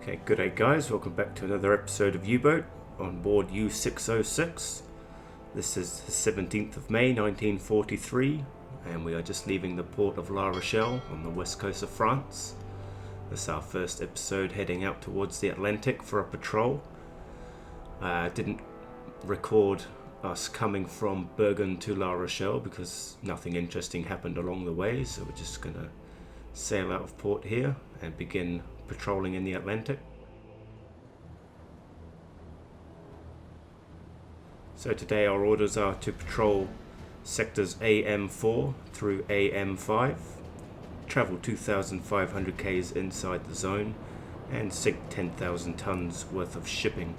Okay, good day guys, welcome back to another episode of U-Boat on board U606. This is the 17th of May 1943 and we are just leaving the port of La Rochelle on the west coast of France. This is our first episode heading out towards the Atlantic for a patrol. I didn't record us coming from Bergen to La Rochelle because nothing interesting happened along the way, so we're just going to sail out of port here and begin patrolling in the Atlantic. So today our orders are to patrol sectors AM4 through AM5, travel 2,500 k's inside the zone and sink 10,000 tons worth of shipping.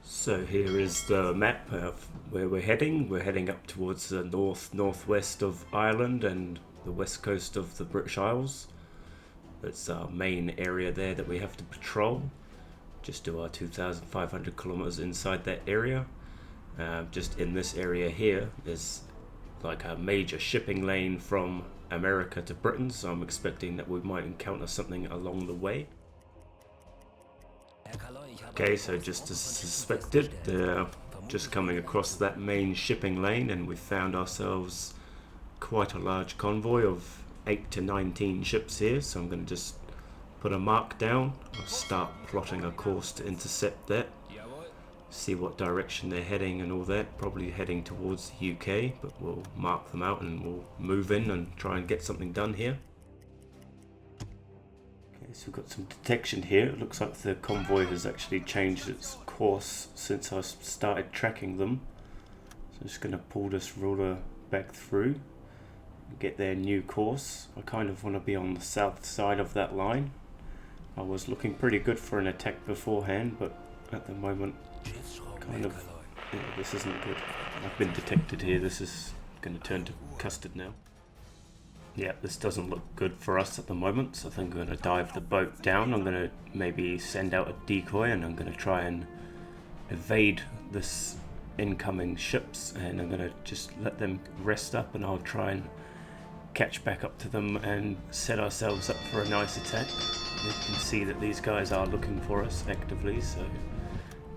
So here is the map of where we're heading. We're heading up towards the northwest of Ireland and the west coast of the British Isles. That's our main area there that we have to patrol. Just do our 2,500 kilometers inside that area. Just in this area here, there's like a major shipping lane from America to Britain, so I'm expecting that we might encounter something along the way. Okay, so just as suspected, they're just coming across that main shipping lane and we found ourselves quite a large convoy of 8 to 19 ships here, so I'm going to just put a mark down. I'll start plotting a course to intercept that, see what direction they're heading and all that, probably heading towards the UK, but we'll mark them out and we'll move in and try and get something done here. So we've got some detection here. It looks like the convoy has actually changed its course since I started tracking them. So I'm just going to pull this ruler back through and get their new course. I kind of want to be on the south side of that line. I was looking pretty good for an attack beforehand, but at the moment kind of, yeah, this isn't good. I've been detected here. This is going to turn to custard now. Yeah, this doesn't look good for us at the moment, so I think I'm going to dive the boat down. I'm going to maybe send out a decoy and I'm going to try and evade this incoming ships, and I'm going to just let them rest up and I'll try and catch back up to them and set ourselves up for a nice attack. You can see that these guys are looking for us actively, so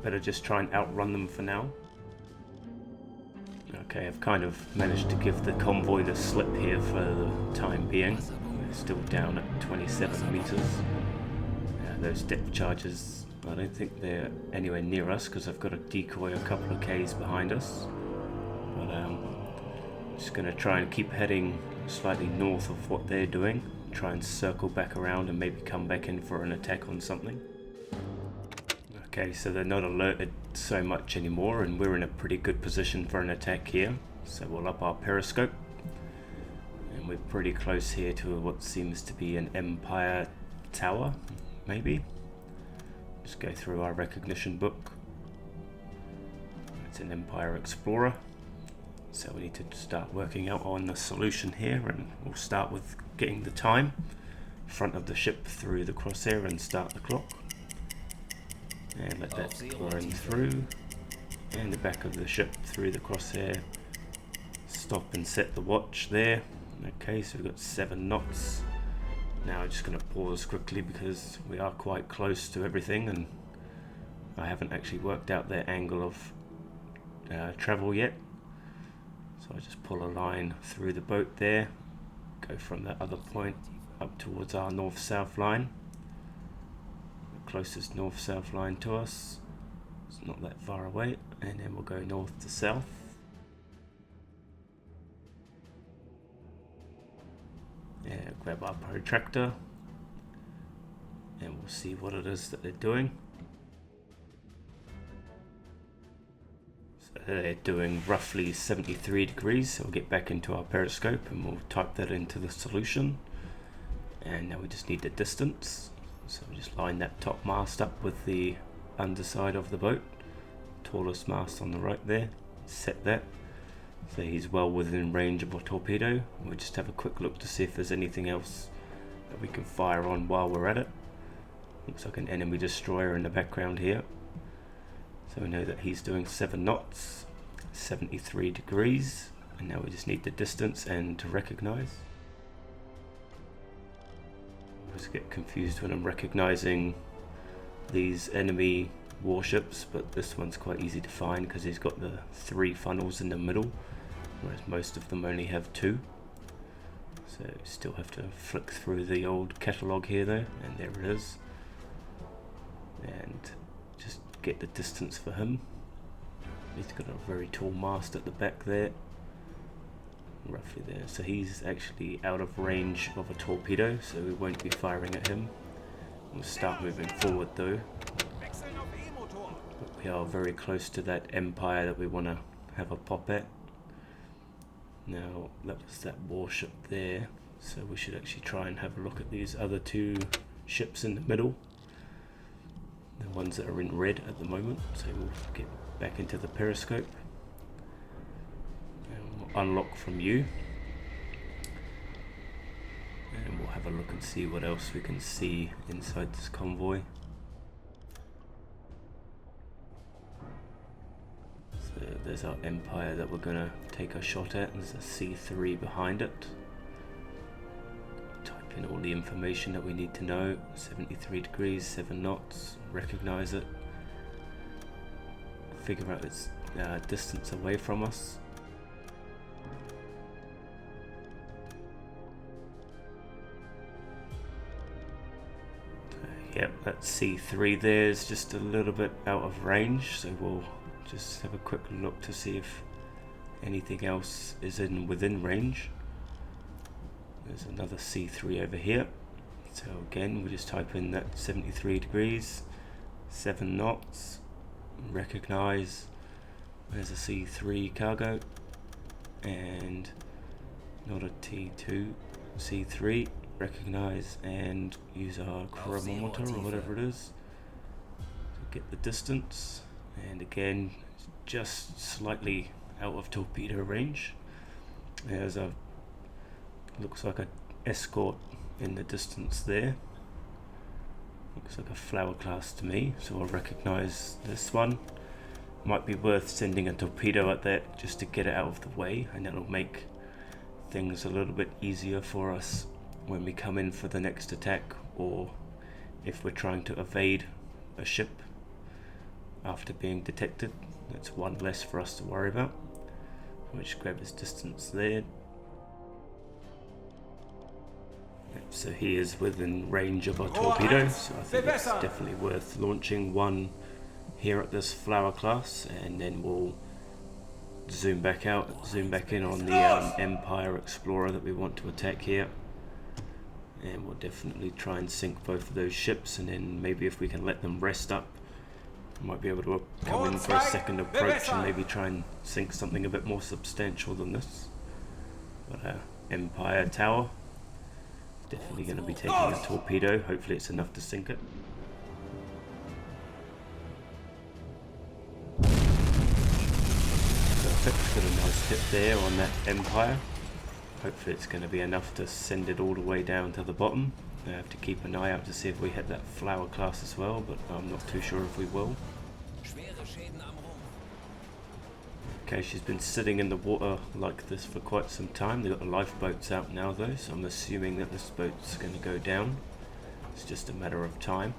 better just try and outrun them for now. Okay, I've kind of managed to give the convoy the slip here for the time being. We're still down at 27 meters. Those depth charges, I don't think they're anywhere near us because I've got a decoy a couple of k's behind us. But I'm just going to try and keep heading slightly north of what they're doing. Try and circle back around and maybe come back in for an attack on something. Okay, so they're not alerted so much anymore and we're in a pretty good position for an attack here. So we'll up our periscope and we're pretty close here to what seems to be an Empire tower, maybe. Just go through our recognition book. It's an Empire Explorer. So we need to start working out on the solution here, and we'll start with getting the time, front of the ship through the crosshair and start the clock. And let that burn through, and the back of the ship through the crosshair. Stop and set the watch there. Okay, so we've got 7 knots. Now I'm just going to pause quickly because we are quite close to everything and I haven't actually worked out their angle of travel yet. So I just pull a line through the boat there, go from that other point up towards our north-south line. Closest north-south line to us, it's not that far away, and then we'll go north to south. Yeah, grab our protractor and we'll see what it is that they're doing. So they're doing roughly 73 degrees, so we'll get back into our periscope and we'll type that into the solution. And now we just need the distance. So we just line that top mast up with the underside of the boat, tallest mast on the right there, set that. So he's well within range of a torpedo. We'll just have a quick look to see if there's anything else that we can fire on while we're at it. Looks like an enemy destroyer in the background here. So we know that he's doing 7 knots, 73 degrees, and now we just need the distance and to recognize. always get confused when I'm recognizing these enemy warships, but this one's quite easy to find because he's got the 3 funnels in the middle, whereas most of them only have 2. So you still have to flick through the old catalogue here though, and there it is. And just get the distance for him. He's got a very tall mast at the back there, roughly there. So he's actually out of range of a torpedo, so we won't be firing at him. We'll start moving forward though. But we are very close to that Empire that we want to have a pop at. Now that was that warship there, so we should actually try and have a look at these other 2 ships in the middle, the ones that are in red at the moment. So we'll get back into the periscope and we'll unlock from you, and we'll have a look and see what else we can see inside this convoy. So there's our Empire that we're going to take a shot at. There's a C3 behind it. Type in all the information that we need to know. 73 degrees, 7 knots, recognize it, figure out its distance away from us. Yep, that C3 there is just a little bit out of range, so we'll just have a quick look to see if anything else is within range. There's another C3 over here, so again we'll just type in that 73 degrees, 7 knots, recognize. There's a C3 cargo and not a T2, C3, recognize and use our chronometer or whatever it is to get the distance. And again, just slightly out of torpedo range. There's a, looks like an escort in the distance there. Looks like a flower class to me, so I'll recognize this one. Might be worth sending a torpedo at that just to get it out of the way, and that'll make things a little bit easier for us when we come in for the next attack, or if we're trying to evade a ship after being detected. That's one less for us to worry about. We'll just grab his distance there. So he is within range of our torpedo, so I think it's definitely worth launching one here at this flower class, and then we'll zoom back out, zoom back in on the Empire Explorer that we want to attack here. And we'll definitely try and sink both of those ships, and then maybe if we can let them rest up, we might be able to come in for a second approach and maybe try and sink something a bit more substantial than this. But Empire Tower, definitely going to be taking a torpedo. Hopefully it's enough to sink it. Perfect, got a nice hit there on that Empire. Hopefully it's going to be enough to send it all the way down to the bottom. I have to keep an eye out to see if we hit that flower class as well, but I'm not too sure if we will. Okay, she's been sitting in the water like this for quite some time. They've got the lifeboats out now though, so I'm assuming that this boat's going to go down. It's just a matter of time.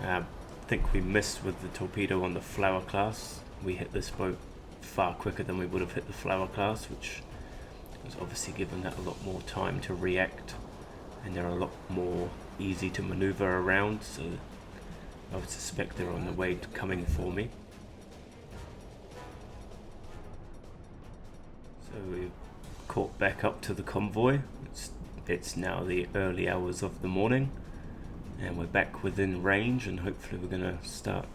I think we missed with the torpedo on the flower class. We hit this boat far quicker than we would have hit the flower class, which was obviously given that a lot more time to react, and they're a lot more easy to maneuver around, so I would suspect they're on the way to coming for me. So we've caught back up to the convoy. It's now the early hours of the morning, and we're back within range, and hopefully we're going to start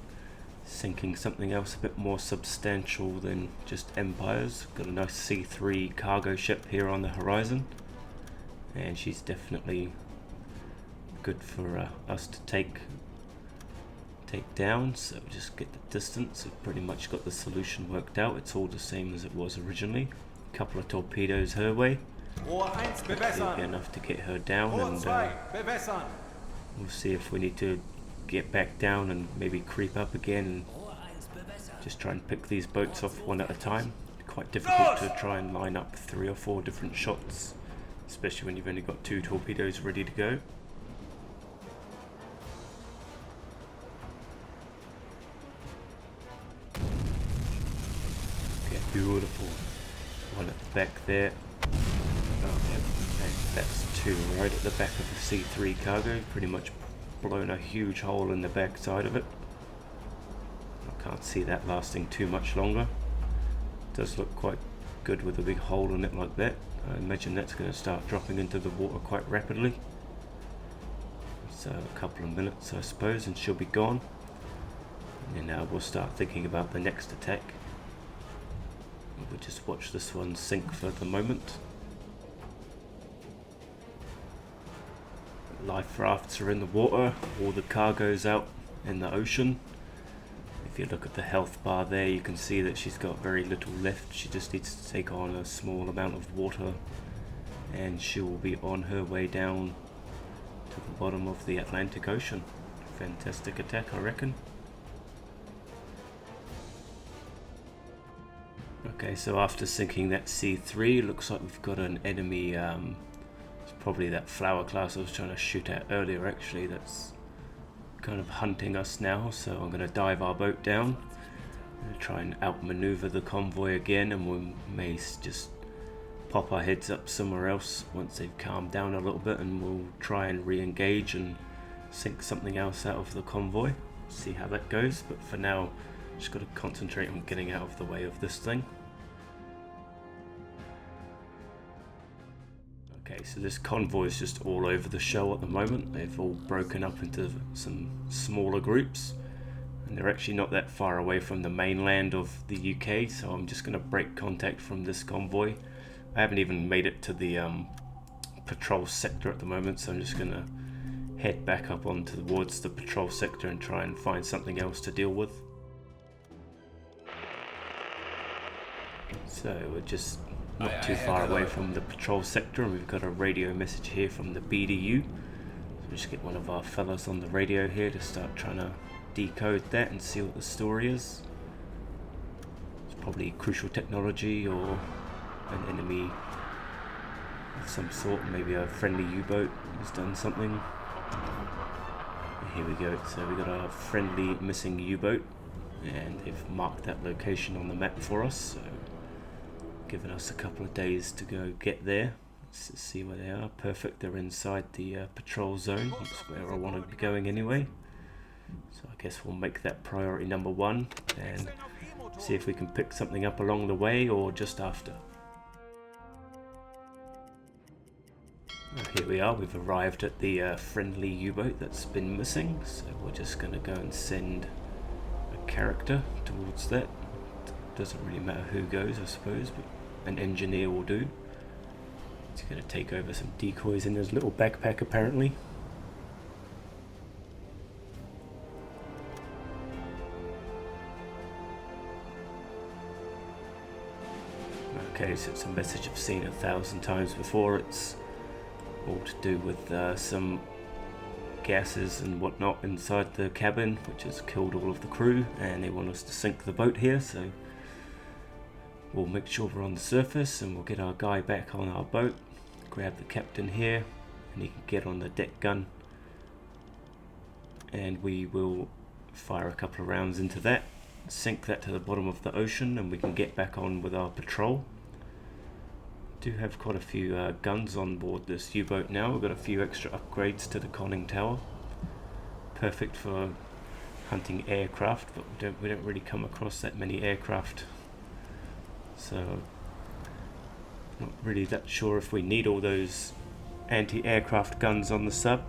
sinking something else a bit more substantial than just Empires. Got a nice C3 cargo ship here on the horizon, and she's definitely good for us to take down. So just get the distance. We've pretty much got the solution worked out. It's all the same as it was originally. A couple of torpedoes her way. Hopefully be enough to get her down, and we'll see if we need to get back down and maybe creep up again and just try and pick these boats off one at a time. Quite difficult to try and line up 3 or 4 different shots, especially when you've only got 2 torpedoes ready to go. beautiful. One at the back there. Oh, yeah. And that's two right at the back of the C3 cargo. Pretty much blown a huge hole in the back side of it. I can't see that lasting too much longer. Does look quite good with a big hole in it like that. I imagine that's going to start dropping into the water quite rapidly. So a couple of minutes I suppose and she'll be gone. And then we'll start thinking about the next attack. We'll just watch this one sink for the moment. Life rafts are in the water, all the cargo's out in the ocean. If you look at the health bar there, you can see that she's got very little left. She just needs to take on a small amount of water and she will be on her way down to the bottom of the Atlantic Ocean. Fantastic attack, I reckon. Okay, so after sinking that C3, looks like we've got an enemy, it's probably that flower class I was trying to shoot at earlier actually, that's kind of hunting us now, so I'm going to dive our boat down and try and outmaneuver the convoy again, and we may just pop our heads up somewhere else once they've calmed down a little bit, and we'll try and re-engage and sink something else out of the convoy, see how that goes. But for now, just got to concentrate on getting out of the way of this thing. Okay, so this convoy is just all over the show at the moment. They've all broken up into some smaller groups, and they're actually not that far away from the mainland of the UK, so I'm just going to break contact from this convoy. I haven't even made it to the patrol sector at the moment, so I'm just going to head back up towards the patrol sector and try and find something else to deal with. So we're just not too far away from the patrol sector, and we've got a radio message here from the BDU. So we'll just get one of our fellas on the radio here to start trying to decode that and see what the story is. It's probably crucial technology or an enemy of some sort, maybe a friendly U-boat has done something. Here we go, so we got a friendly missing U-boat, and they've marked that location on the map for us, so giving us a couple of days to go get there. Let's see where they are. Perfect, they're inside the patrol zone. That's where I want to be going anyway, so I guess we'll make that priority number one and see if we can pick something up along the way or just after. Here we are, we've arrived at the friendly U-boat that's been missing, so we're just going to go and send a character towards that. Doesn't really matter who goes, I suppose, but an engineer will do. He's going to take over some decoys in his little backpack apparently. Okay, so it's a message I've seen 1,000 times before. It's all to do with some gases and whatnot inside the cabin, which has killed all of the crew, and they want us to sink the boat here, so we'll make sure we're on the surface and we'll get our guy back on our boat, grab the captain here, and he can get on the deck gun, and we will fire a couple of rounds into that, sink that to the bottom of the ocean, and we can get back on with our patrol. Do have quite a few guns on board this U-boat now. We've got a few extra upgrades to the conning tower, perfect for hunting aircraft, but we don't really come across that many aircraft, so not really that sure if we need all those anti-aircraft guns on the sub,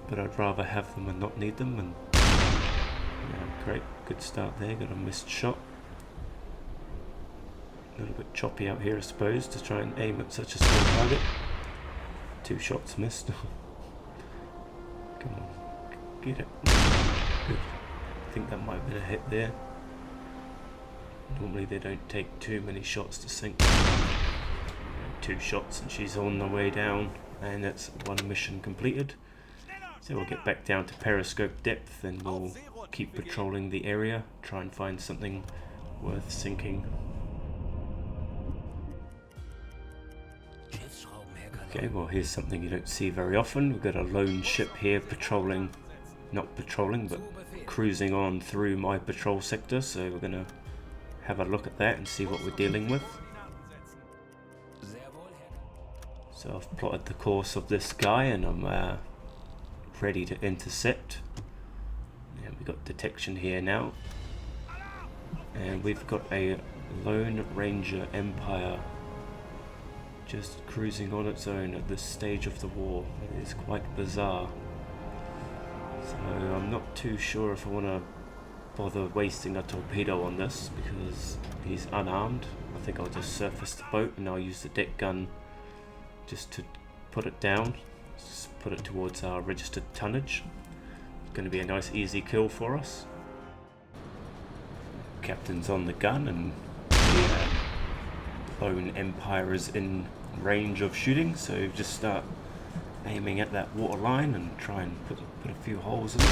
but I'd rather have them and not need them. And yeah, great, good start there. Got a missed shot. A little bit choppy out here, I suppose, to try and aim at such a small target. 2 shots missed. Come on, get it. Good. I think that might have been a hit there. Normally they don't take too many shots to sink. 2 shots and she's on the way down, and that's 1 mission completed. So we'll get back down to periscope depth and we'll keep patrolling the area, try and find something worth sinking. Okay, well here's something you don't see very often. We've got a lone ship here patrolling, not patrolling, but cruising on through my patrol sector, so we're going to have a look at that and see what we're dealing with. So I've plotted the course of this guy and I'm ready to intercept. And we've got detection here now. And we've got a Lone Ranger Empire just cruising on its own at this stage of the war. It is quite bizarre. So I'm not too sure if I want to bother wasting a torpedo on this because he's unarmed. I think I'll just surface the boat and I'll use the deck gun just to put it down. Just put it towards our registered tonnage. It's going to be a nice easy kill for us. Captain's on the gun and the Lone Empire is in range of shooting, so just start aiming at that water line and try and put a few holes in it.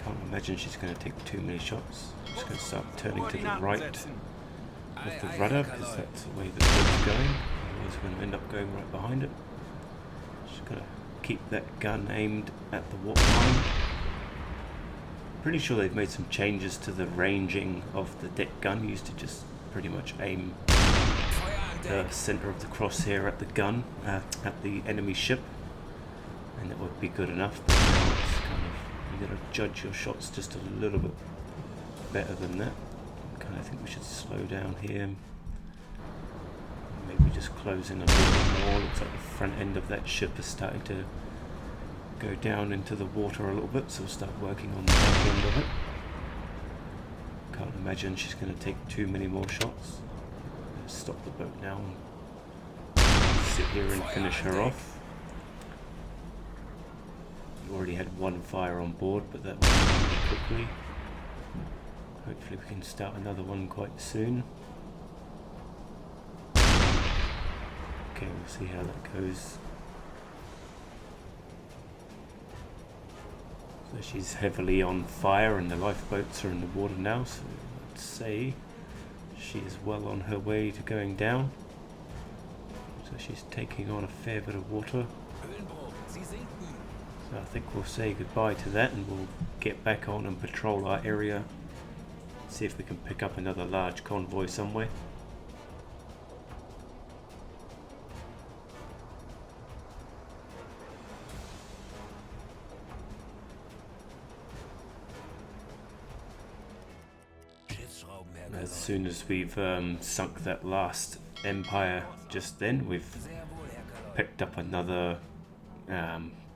Can't imagine she's going to take too many shots. She's going to start turning to the right with the rudder because that's the way the boat's going. Otherwise we're going to end up going right behind it. She's going to keep that gun aimed at the water line. Pretty sure they've made some changes to the ranging of the deck gun. You used to just pretty much aim the center of the crosshair at the gun, at the enemy ship, and that would be good enough. But now it's kind of, you gotta judge your shots just a little bit better than that. I kind of think we should slow down here. Maybe just close in a little bit more. Looks like the front end of that ship is starting to go down into the water a little bit, so we'll start working on the back end of it. Can't imagine she's going to take too many more shots. Let's stop the boat now and sit here and finish her off. We already had one fire on board, but that went pretty quickly. Hopefully we can start another one quite soon. Okay, we'll see how that goes. So she's heavily on fire and the lifeboats are in the water now, so let's say she is well on her way to going down. So she's taking on a fair bit of water. So I think we'll say goodbye to that and we'll get back on and patrol our area. See if we can pick up another large convoy somewhere. As soon as we've sunk that last Empire just then, we've picked up another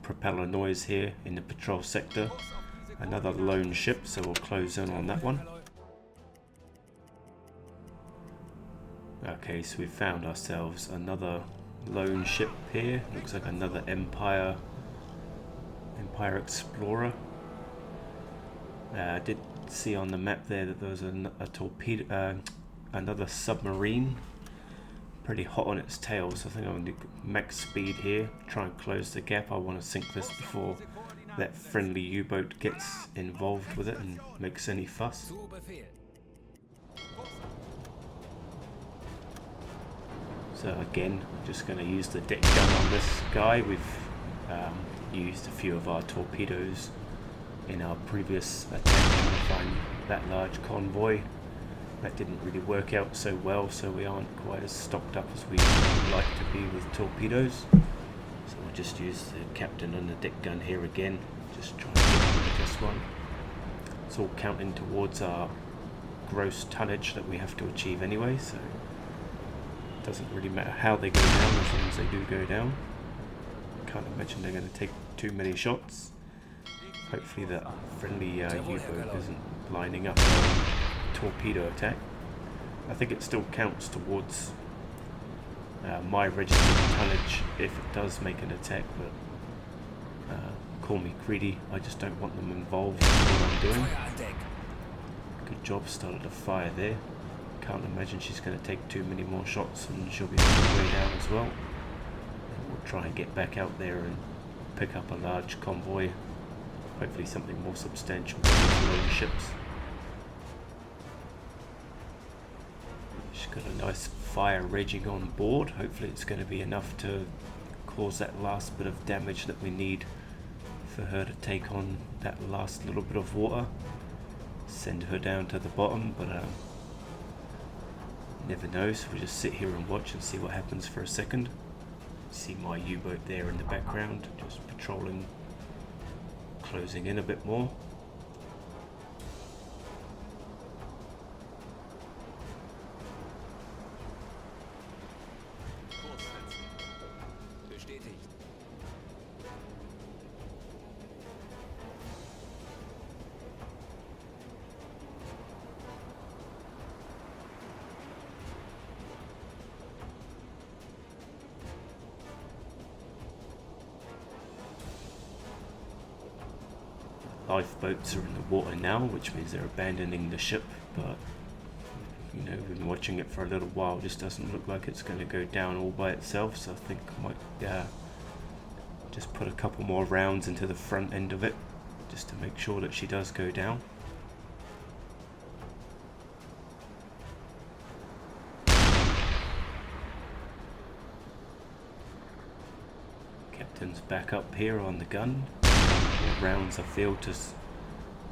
propeller noise here in the patrol sector. Another lone ship, so we'll close in on that one. Okay, so we found ourselves another lone ship here. Looks like another Empire Explorer. I did see on the map there that there was a torpedo, another submarine, pretty hot on its tail, so I think I'm going to do max speed here, try and close the gap. I want to sink this before that friendly U-boat gets involved with it and makes any fuss. So again, I'm just going to use the deck gun on this guy. We've used a few of our torpedoes in our previous attempt to find that large convoy. That didn't really work out so well, so we aren't quite as stocked up as we would like to be with torpedoes. So we'll just use the captain and the deck gun here again, just try and get rid of this one. It's all counting towards our gross tonnage that we have to achieve anyway, so it doesn't really matter how they go down as long as they do go down. Can't imagine they're going to take too many shots. Hopefully that friendly U-boat isn't lining up a torpedo attack. I think it still counts towards my registered tonnage if it does make an attack, but call me greedy, I just don't want them involved in what I'm doing. Good job, started a fire there. Can't imagine she's going to take too many more shots and she'll be on her way down as well. And we'll try and get back out there and pick up a large convoy. Hopefully something more substantial than these lone ships. She's got a nice fire raging on board. Hopefully it's going to be enough to cause that last bit of damage that we need for her to take on that last little bit of water. Send her down to the bottom, but never know, so we'll just sit here and watch and see what happens for a second. See my U-boat there in the background, just patrolling, closing in a bit more. Lifeboats are in the water now, which means they're abandoning the ship, but you know, we've been watching it for a little while. Just doesn't look like it's going to go down all by itself, so I think I might just put a couple more rounds into the front end of it just to make sure that she does go down. Captain's back up here on the gun. More rounds I feel,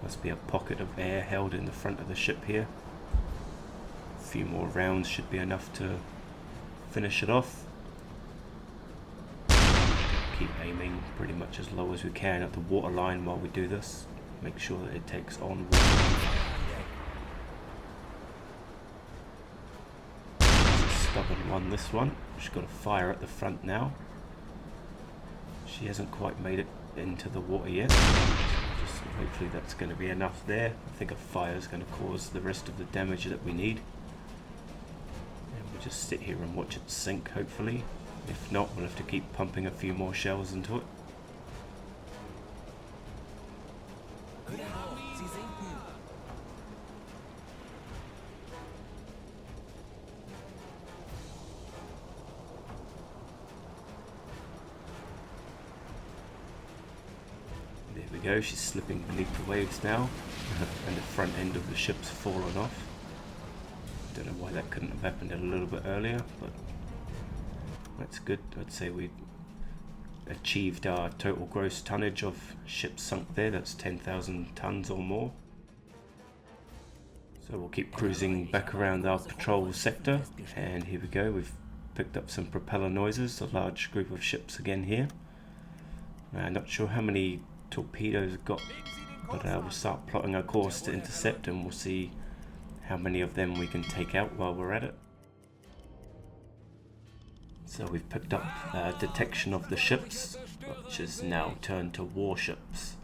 must be a pocket of air held in the front of the ship here. A few more rounds should be enough to finish it off. Keep aiming pretty much as low as we can at the water line while we do this. Make sure that it takes on water. It's a stubborn one, this one. She's got a fire at the front now. She hasn't quite made it into the water yet. Just hopefully that's going to be enough there. I think a fire is going to cause the rest of the damage that we need. And we'll just sit here and watch it sink, hopefully. If not, we'll have to keep pumping a few more shells into it. There we go, she's slipping beneath the waves now, and the front end of the ship's fallen off. Don't know why that couldn't have happened a little bit earlier, but that's good. I'd say we achieved our total gross tonnage of ships sunk there. That's 10,000 tons or more. So we'll keep cruising back around our patrol sector, and here we go. We've picked up some propeller noises, a large group of ships again here. I'm not sure how many torpedoes we've got, but we'll start plotting our course to intercept, and we'll see how many of them we can take out while we're at it. So we've picked up detection of the ships, which is now turned to warships.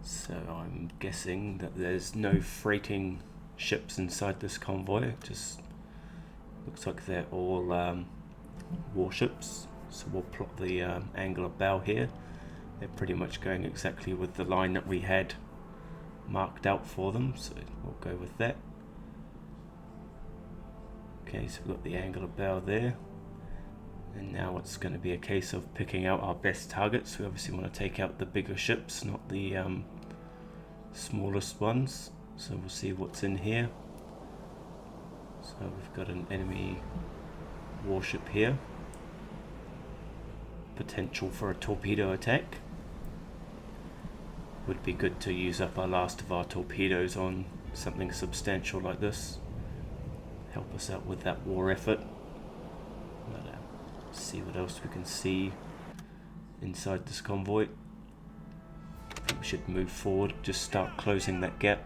So I'm guessing that there's no freighting ships inside this convoy. It just looks like they're all warships. So we'll plot the angle of bow here. They're pretty much going exactly with the line that we had marked out for them, so we'll go with that. Okay, so we've got the angle of bow there. And now it's going to be a case of picking out our best targets. We obviously want to take out the bigger ships, not the smallest ones. So we'll see what's in here. So we've got an enemy warship here. Potential for a torpedo attack. Would be good to use up our last of our torpedoes on something substantial like this. Help us out with that war effort. See what else we can see inside this convoy. I think we should move forward, just start closing that gap.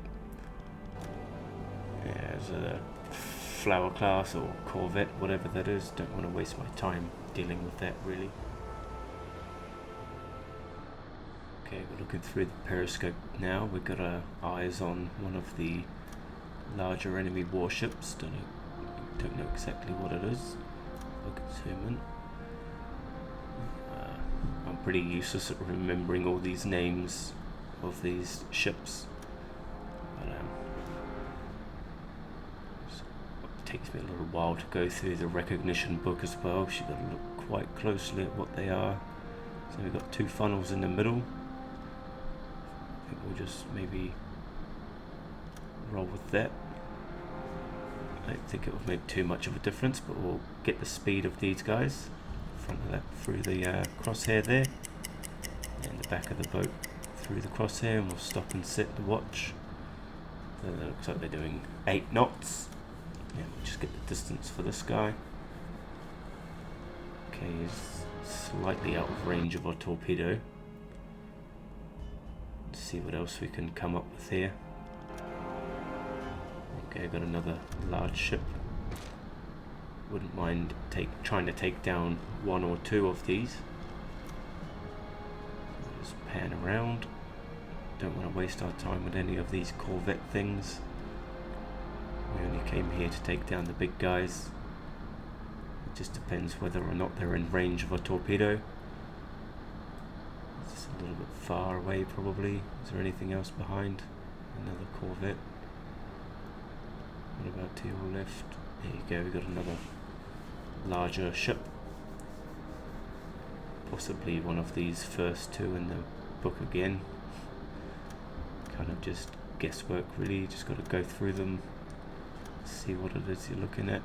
Yeah, there's a flower class or corvette, whatever that is. Don't want to waste my time dealing with that, really. Okay, we're looking through the periscope now. We've got our eyes on one of the larger enemy warships. Don't know exactly what it is. Look at zoom in. I'm pretty useless at remembering all these names of these ships, but it takes me a little while to go through the recognition book as well. So you've got to look quite closely at what they are. So we've got two funnels in the middle. I think we'll just maybe roll with that. I don't think it will make too much of a difference, but we'll get the speed of these guys. Front of that through the crosshair there, and the back of the boat through the crosshair, and we'll stop and sit to watch. So that looks like they're doing 8 knots. Yeah, we'll just get the distance for this guy. Okay, he's slightly out of range of our torpedo. Let's see what else we can come up with here. Okay, got another large ship. Wouldn't mind trying to take down one or two of these. Just pan around. Don't want to waste our time with any of these corvette things. We only came here to take down the big guys. It just depends whether or not they're in range of a torpedo. It's just a little bit far away probably. Is there anything else behind? Another corvette. What about to your left? There you go, we got another larger ship. Possibly one of these first two in the book again. Kind of just guesswork really, just got to go through them, see what it is you're looking at.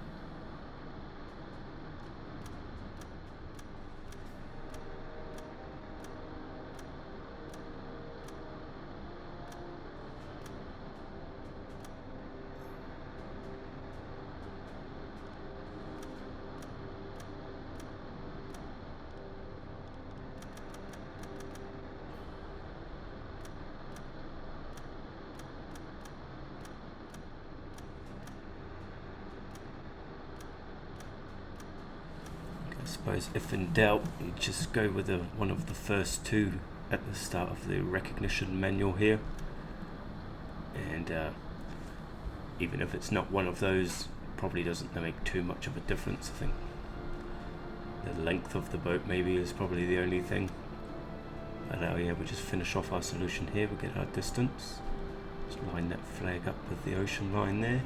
I suppose if in doubt, you just go with one of the first two at the start of the recognition manual here, and even if it's not one of those, probably doesn't make too much of a difference. I think the length of the boat maybe is probably the only thing. But yeah, we just finish off our solution here. We get our distance. Just line that flag up with the ocean line there,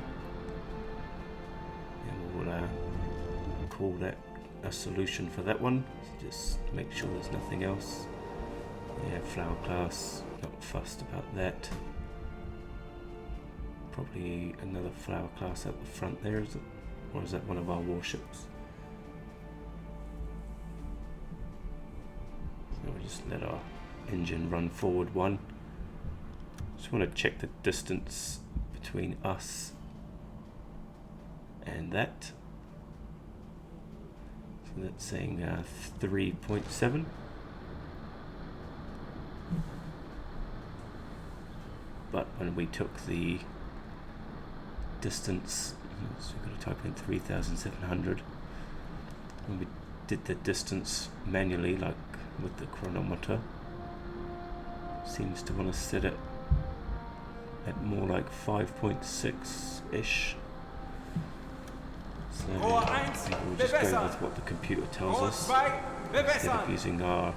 and we'll call that a solution for that one. So just make sure there's nothing else. Yeah, flower class, not fussed about that. Probably another flower class at the front there, is it? Or is that one of our warships? So we'll just let our engine run forward one. Just want to check the distance between us and that. That's saying 3.7. But when we took the distance, so we've got to type in 3,700. When we did the distance manually, like with the chronometer, seems to want to set it at more like 5.6-ish. So we'll just go with what the computer tells us instead of using our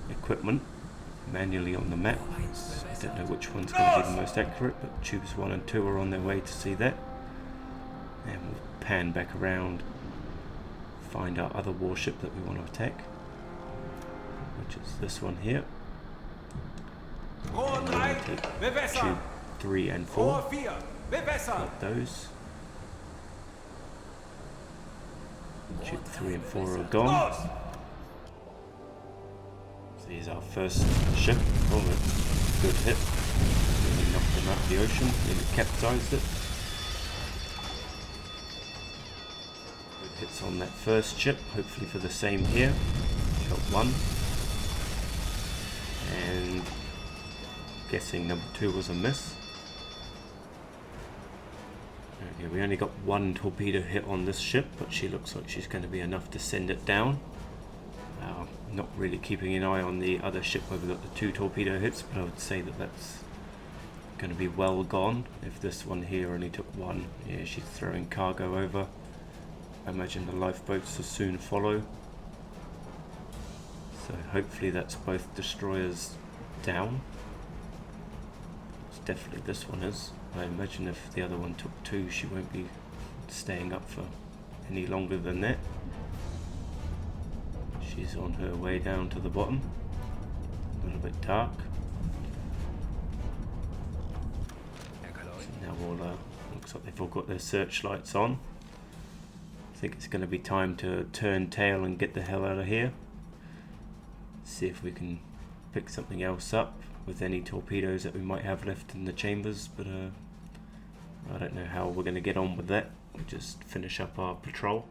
equipment manually on the map. I don't know which one's going to be the most accurate, but tubes 1 and 2 are on their way to see that. And we'll pan back around, find our other warship that we want to attack, which is this one here. And then we'll take tube 3 and 4, like those. Tube 3 and 4 are gone. So here's our first ship. Oh, good hit. Really knocked him out of the ocean. Really capsized it. Good hits on that first ship. Hopefully for the same here. Got one. And guessing number 2 was a miss. Okay, we only got one torpedo hit on this ship, but she looks like she's going to be enough to send it down. Not really keeping an eye on the other ship where we got the 2 torpedo hits, but I would say that that's going to be well gone. If this one here only took 1, yeah, she's throwing cargo over. I imagine the lifeboats will soon follow. So hopefully that's both destroyers down. It's definitely this one is. I imagine if the other one took 2, she won't be staying up for any longer than that. She's on her way down to the bottom. A little bit dark. So now all looks like they've all got their searchlights on. I think it's going to be time to turn tail and get the hell out of here. See if we can pick something else up with any torpedoes that we might have left in the chambers, but I don't know how we're going to get on with that. We'll just finish up our patrol.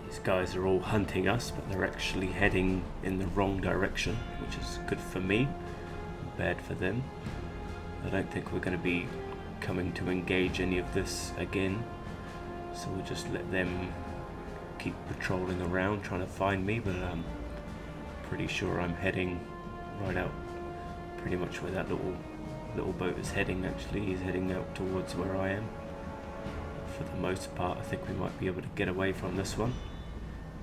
These guys are all hunting us, but they're actually heading in the wrong direction, which is good for me, bad for them. I don't think we're going to be coming to engage any of this again, so we'll just let them keep patrolling around trying to find me, but I'm pretty sure I'm heading right out pretty much where that little boat is heading. Actually, he's heading out towards where I am. For the most part, I think we might be able to get away from this one,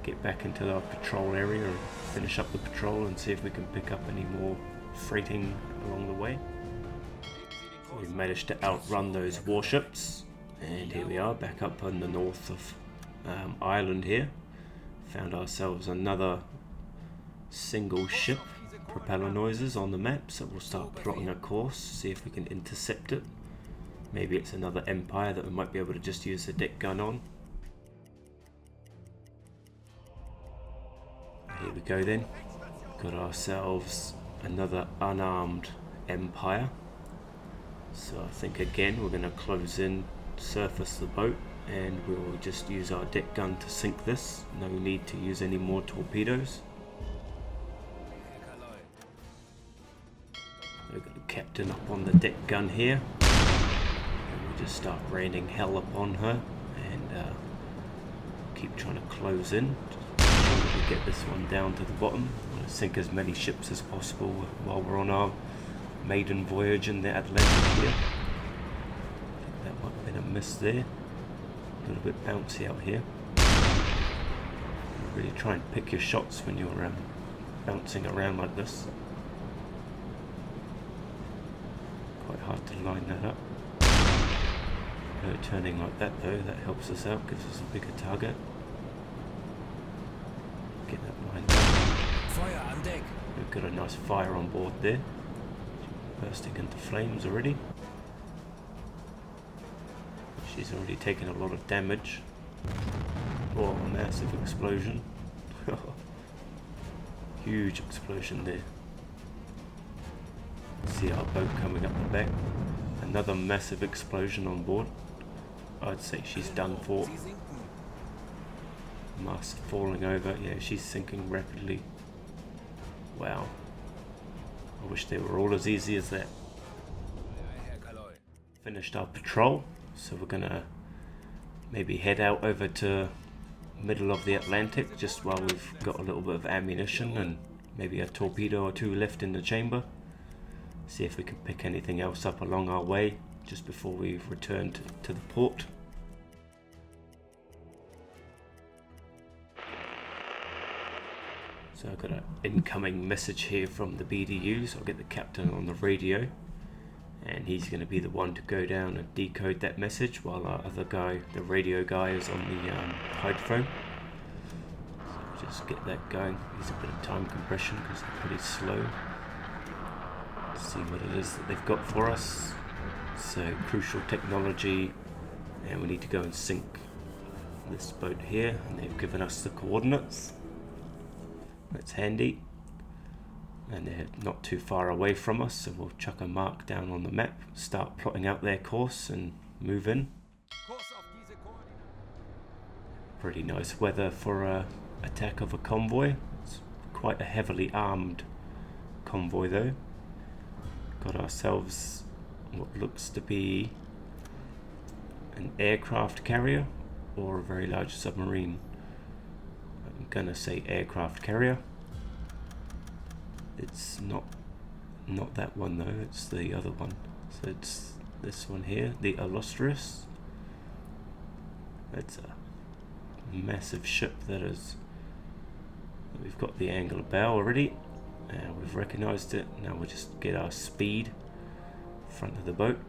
get back into our patrol area and finish up the patrol and see if we can pick up any more freighting along the way. We managed to outrun those warships, and here we are back up on the north of Ireland here. Found ourselves another single ship. Propeller noises on the map, so we'll start plotting a course, see if we can intercept it. Maybe it's another Empire that we might be able to just use the deck gun on. Here we go then. Got ourselves another unarmed Empire. So I think again we're going to close in, surface the boat, and we'll just use our deck gun to sink this. No need to use any more torpedoes. We've got the captain up on the deck gun here, and we'll just start raining hell upon her and keep trying to close in. Just trying to get this one down to the bottom. We'll sink as many ships as possible while we're on our maiden voyage in the Atlantic here. I think that might have been a miss there. A little bit bouncy out here. Really try and pick your shots when you're bouncing around like this. Quite hard to line that up. Turning like that though, that helps us out, gives us a bigger target. Get that lined up. Fire on deck. We've got a nice fire on board there. Bursting into flames already. She's already taken a lot of damage. Oh, a massive explosion. Huge explosion there. See our boat coming up the back. Another massive explosion on board. I'd say she's done for. Mast falling over. Yeah, she's sinking rapidly. Wow. I wish they were all as easy as that. Finished our patrol, so we're gonna maybe head out over to middle of the Atlantic just while we've got a little bit of ammunition and maybe a torpedo or two left in the chamber. See if we can pick anything else up along our way just before we return to the port. So I've got an incoming message here from the BDUs. I'll get the captain on the radio, and he's going to be the one to go down and decode that message while our other guy, the radio guy, is on the hydrophone. So just get that going. There's a bit of time compression because they're pretty slow. Let's see what it is that they've got for us. So crucial technology, and we need to go and sink this boat here, and they've given us the coordinates. That's handy, and they're not too far away from us, so we'll chuck a mark down on the map, start plotting out their course and move in. Pretty nice weather for a attack of a convoy. It's quite a heavily armed convoy though. Got ourselves what looks to be an aircraft carrier or a very large submarine. I'm gonna say aircraft carrier. It's not that one though, it's the other one. So it's this one here, the Illustrious. It's a massive ship that is. We've got the angle of bow already, and we've recognized it. Now we'll just get our speed front of the boat.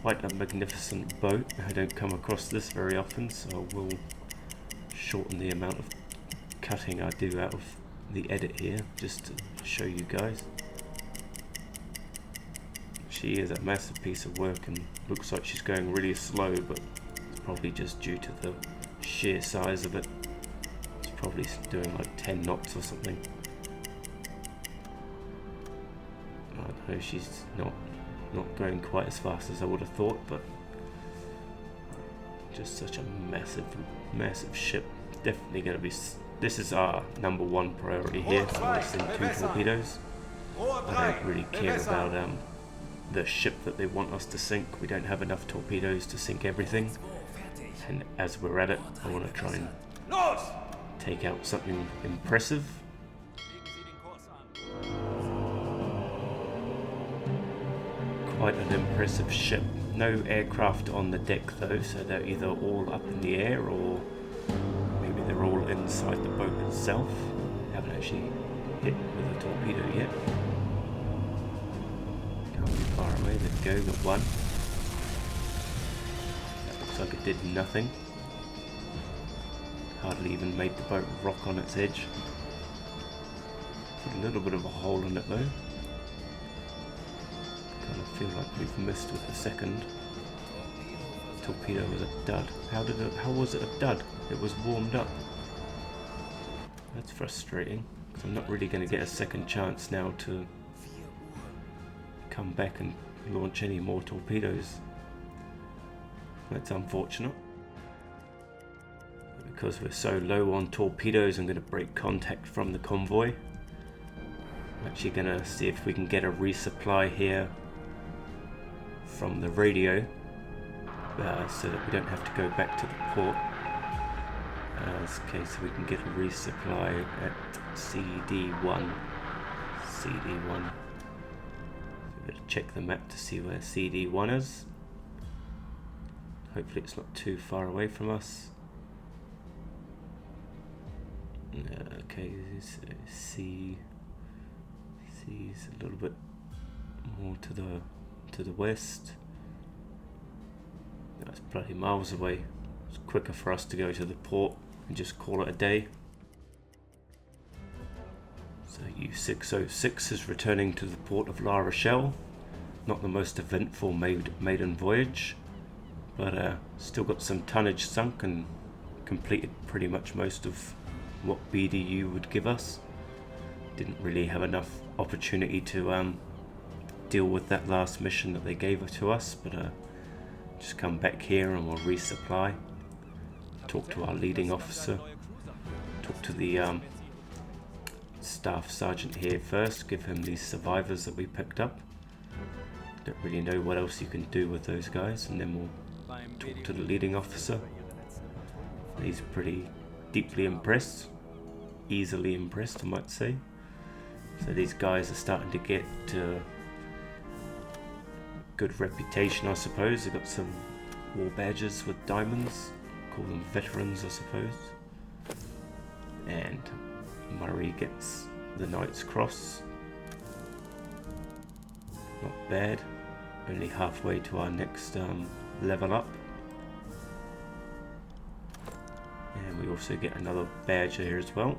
Quite a magnificent boat. I don't come across this very often, so I will shorten the amount of cutting I do out of the edit here just to show you guys. She is a massive piece of work and looks like she's going really slow, but it's probably just due to the sheer size of it. It's probably doing like 10 knots or something. So she's not going quite as fast as I would have thought, but just such a massive ship. Definitely going to be. This is our number one priority here. I want to sink 2 torpedoes. I don't really care about the ship that they want us to sink. We don't have enough torpedoes to sink everything. And as we're at it, I want to try and take out something impressive. Quite an impressive ship. No aircraft on the deck though, so they're either all up in the air or maybe they're all inside the boat itself. Haven't actually hit with a torpedo yet. Can't be far away. There we go, got one. That looks like it did nothing. Hardly even made the boat rock on its edge. Put a little bit of a hole in it though. Kind of feel like we've missed with the second. Torpedo was a dud. How was it a dud? It was warmed up. That's frustrating, because I'm not really going to get a second chance now to come back and launch any more torpedoes. That's unfortunate. Because we're so low on torpedoes, I'm going to break contact from the convoy. I'm actually going to see if we can get a resupply here from the radio, so that we don't have to go back to the port. Okay, so we can get a resupply at CD1. CD1. We better check the map to see where CD1 is. Hopefully it's not too far away from us. Okay, so C is a little bit more to the west. That's bloody miles away. It's quicker for us to go to the port and just call it a day. So U606 is returning to the port of La Rochelle. Not the most eventful maiden voyage, but still got some tonnage sunk and completed pretty much most of what BDU would give us. Didn't really have enough opportunity to deal with that last mission that they gave to us, but just come back here and we'll resupply. Talk to our leading officer. Talk to the staff sergeant here first. Give him these survivors that we picked up. Don't really know what else you can do with those guys, and then we'll talk to the leading officer. He's pretty deeply impressed. Easily impressed, I might say. So these guys are starting to get good reputation, I suppose. They've got some war badges with diamonds. Call them veterans, I suppose. And Murray gets the Knight's Cross. Not bad. Only halfway to our next level up. And we also get another badge here as well.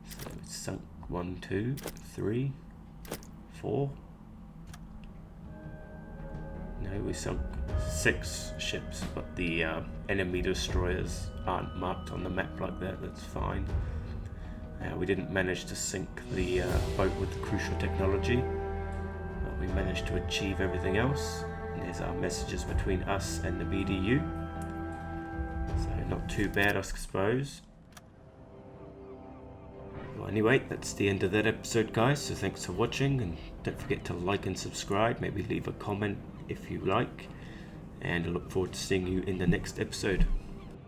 So it's sunk 1, 2, 3, 4. No, we sunk 6 ships, but the enemy destroyers aren't marked on the map like that. That's fine. We didn't manage to sink the boat with the crucial technology, but we managed to achieve everything else. And there's our messages between us and the BDU. So not too bad, I suppose. Well, anyway, that's the end of that episode, guys. So thanks for watching, and don't forget to like and subscribe. Maybe leave a comment if you like. And I look forward to seeing you in the next episode.